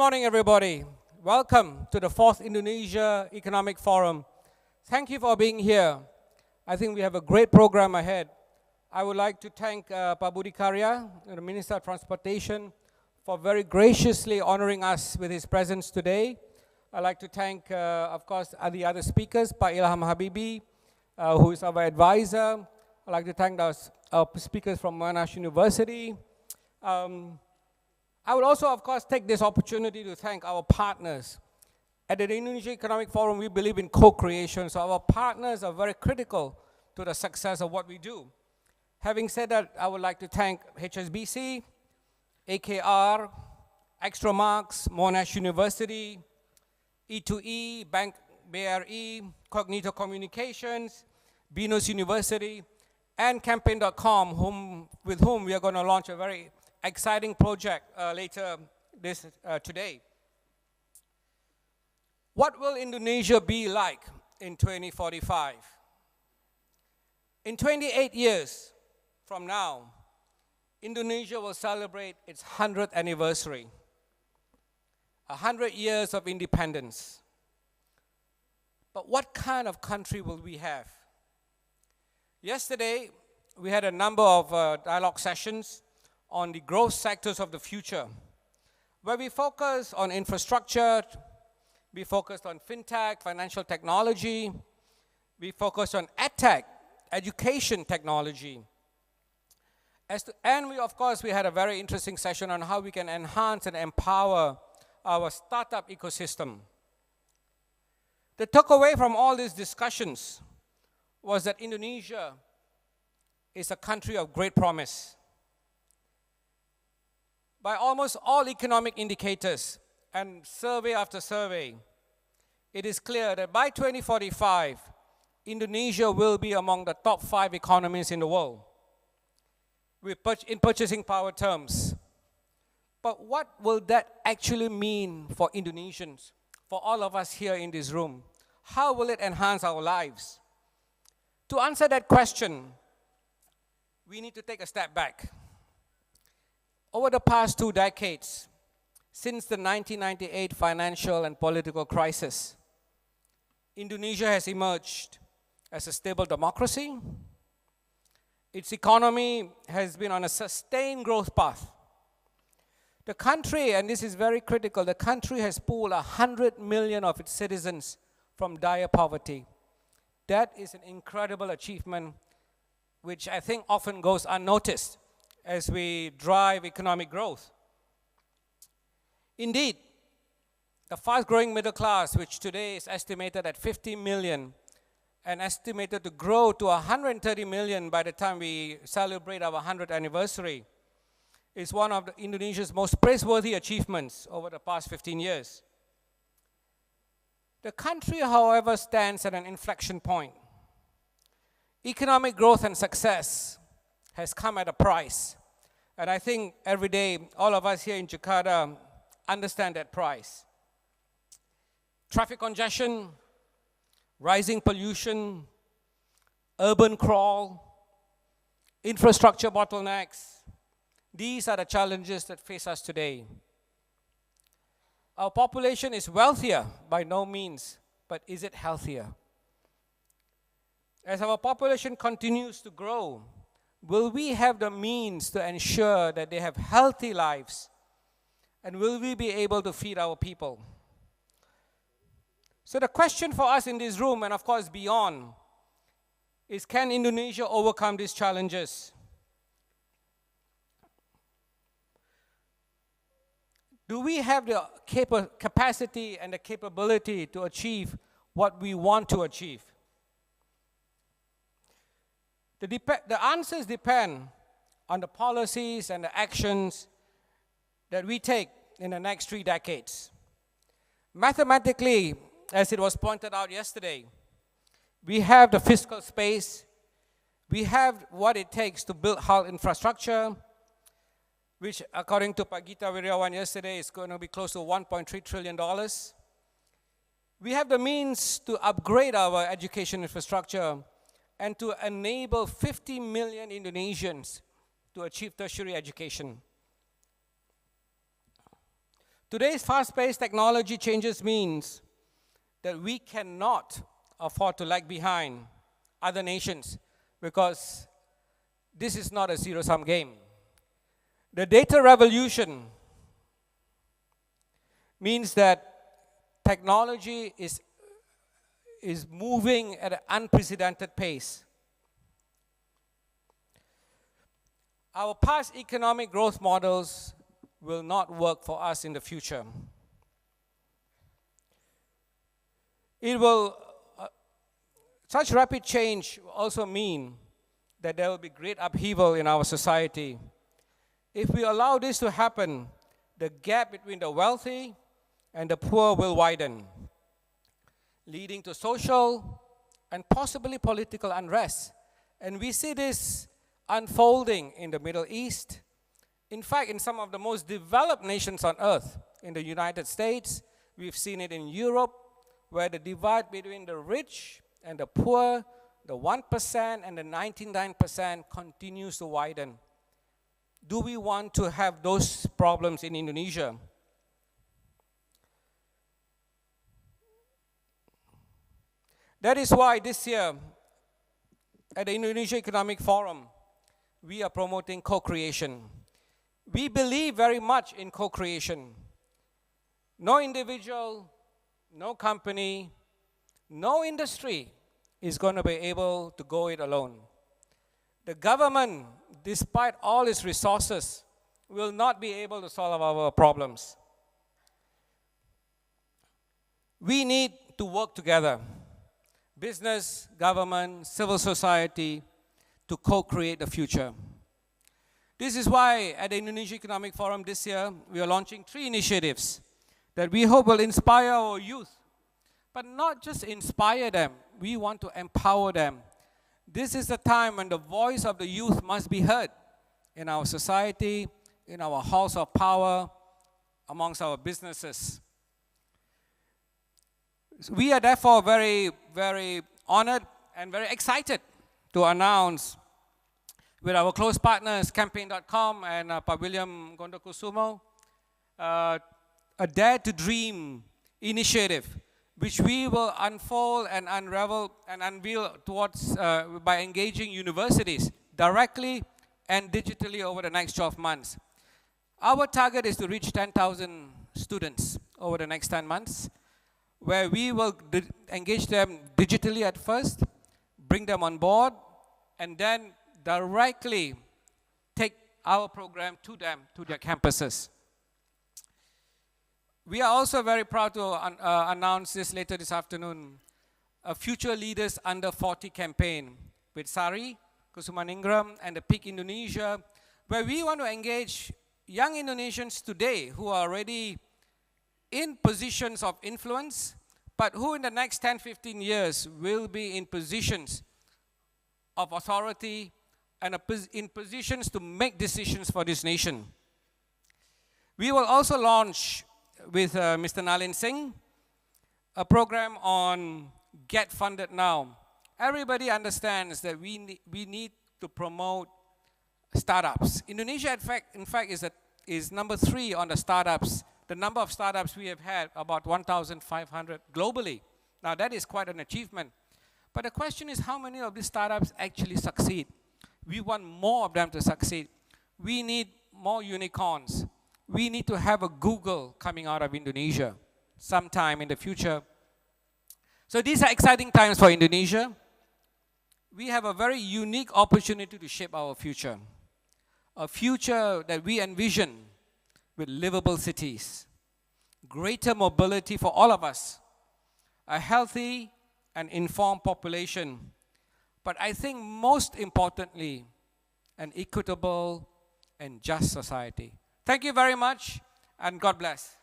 morning, everybody. Welcome to the 4th Indonesia Economic Forum. Thank you for being here. I think we have a great program ahead. I would like to thank Pak Budi Karya, the Minister of Transportation, for very graciously honoring us with his presence today. I'd like to thank, of course, the other speakers, Pak Ilham Habibi, who is our advisor. I'd like to thank our speakers from Monash University. I would also, of course, take this opportunity to thank our partners. At the Indonesia Economic Forum, we believe in co-creation, so our partners are very critical to the success of what we do. Having said that, I would like to thank HSBC, AKR, Extra Marks, Monash University, E2E, Bank BRE, Cognito Communications, Binus University, and Campaign.com, with whom we are going to launch a very exciting project later today. What will Indonesia be like in 2045? In 28 years from now, Indonesia will celebrate its 100th anniversary, 100 years of independence. But what kind of country will we have? Yesterday, we had a number of dialogue sessions on the growth sectors of the future, where we focus on infrastructure, we focused on fintech, financial technology, we focused on edtech, education technology. And of course, we had a very interesting session on how we can enhance and empower our startup ecosystem. The takeaway from all these discussions was that Indonesia is a country of great promise. By almost all economic indicators and survey after survey, it is clear that by 2045, Indonesia will be among the top 5 economies in the world in purchasing power terms. But what will that actually mean for Indonesians, for all of us here in this room? How will it enhance our lives? To answer that question, we need to take a step back. Over the past 2 decades, since the 1998 financial and political crisis, Indonesia has emerged as a stable democracy. Its economy has been on a sustained growth path. The country, and this is very critical, the country has pulled 100 million of its citizens from dire poverty. That is an incredible achievement, which I think often goes unnoticed as we drive economic growth. Indeed, the fast-growing middle class, which today is estimated at 50 million and estimated to grow to 130 million by the time we celebrate our 100th anniversary, is one of Indonesia's most praiseworthy achievements over the past 15 years. The country, however, stands at an inflection point. Economic growth and success has come at a price. And I think every day, all of us here in Jakarta understand that price. Traffic congestion, rising pollution, urban crawl, infrastructure bottlenecks. These are the challenges that face us today. Our population is wealthier by no means, but is it healthier? As our population continues to grow, will we have the means to ensure that they have healthy lives? And will we be able to feed our people? So the question for us in this room, and of course beyond, is can Indonesia overcome these challenges? Do we have the capacity and the capability to achieve what we want to achieve? The answers depend on the policies and the actions that we take in the next 3 decades. Mathematically, as it was pointed out yesterday, we have the fiscal space, we have what it takes to build health infrastructure, which according to Pak Gita Wiryawan yesterday is going to be close to $1.3 trillion. We have the means to upgrade our education infrastructure and to enable 50 million Indonesians to achieve tertiary education. Today's fast-paced technology changes means that we cannot afford to lag behind other nations because this is not a zero-sum game. The data revolution means that technology is moving at an unprecedented pace. Our past economic growth models will not work for us in the future. Such rapid change will also mean that there will be great upheaval in our society. If we allow this to happen, the gap between the wealthy and the poor will widen, leading to social and possibly political unrest. And we see this unfolding in the Middle East. In fact, in some of the most developed nations on earth, in the United States, we've seen it in Europe, where the divide between the rich and the poor, the 1% and the 99% continues to widen. Do we want to have those problems in Indonesia? That is why this year, at the Indonesia Economic Forum, we are promoting co-creation. We believe very much in co-creation. No individual, no company, no industry is going to be able to go it alone. The government, despite all its resources, will not be able to solve our problems. We need to work together. Business, government, civil society, to co-create the future. This is why at the Indonesia Economic Forum this year, we are launching 3 initiatives that we hope will inspire our youth. But not just inspire them, we want to empower them. This is the time when the voice of the youth must be heard in our society, in our halls of power, amongst our businesses. We are therefore very, very honored and very excited to announce with our close partners, Campaign.com and Pak William Gondokusumo, a Dare to Dream initiative, which we will unfold and unravel and unveil towards by engaging universities directly and digitally over the next 12 months. Our target is to reach 10,000 students over the next 10 months, where we will engage them digitally at first, bring them on board, and then directly take our program to them, to their campuses. We are also very proud to announce this later this afternoon, a Future Leaders Under 40 campaign with Sari Kusumaningrum and the Peak Indonesia, where we want to engage young Indonesians today who are already in positions of influence, but who in the next 10, 15 years will be in positions of authority and in positions to make decisions for this nation. We will also launch with Mr. Nalin Singh a program on Get Funded Now. Everybody understands that we need to promote startups. Indonesia, in fact is number 3 on the startups. The number of startups we have had, about 1,500 globally. Now that is quite an achievement. But the question is, how many of these startups actually succeed? We want more of them to succeed. We need more unicorns. We need to have a Google coming out of Indonesia sometime in the future. So these are exciting times for Indonesia. We have a very unique opportunity to shape our future. A future that we envision with livable cities, greater mobility for all of us, a healthy and informed population, but I think most importantly, an equitable and just society. Thank you very much, and God bless.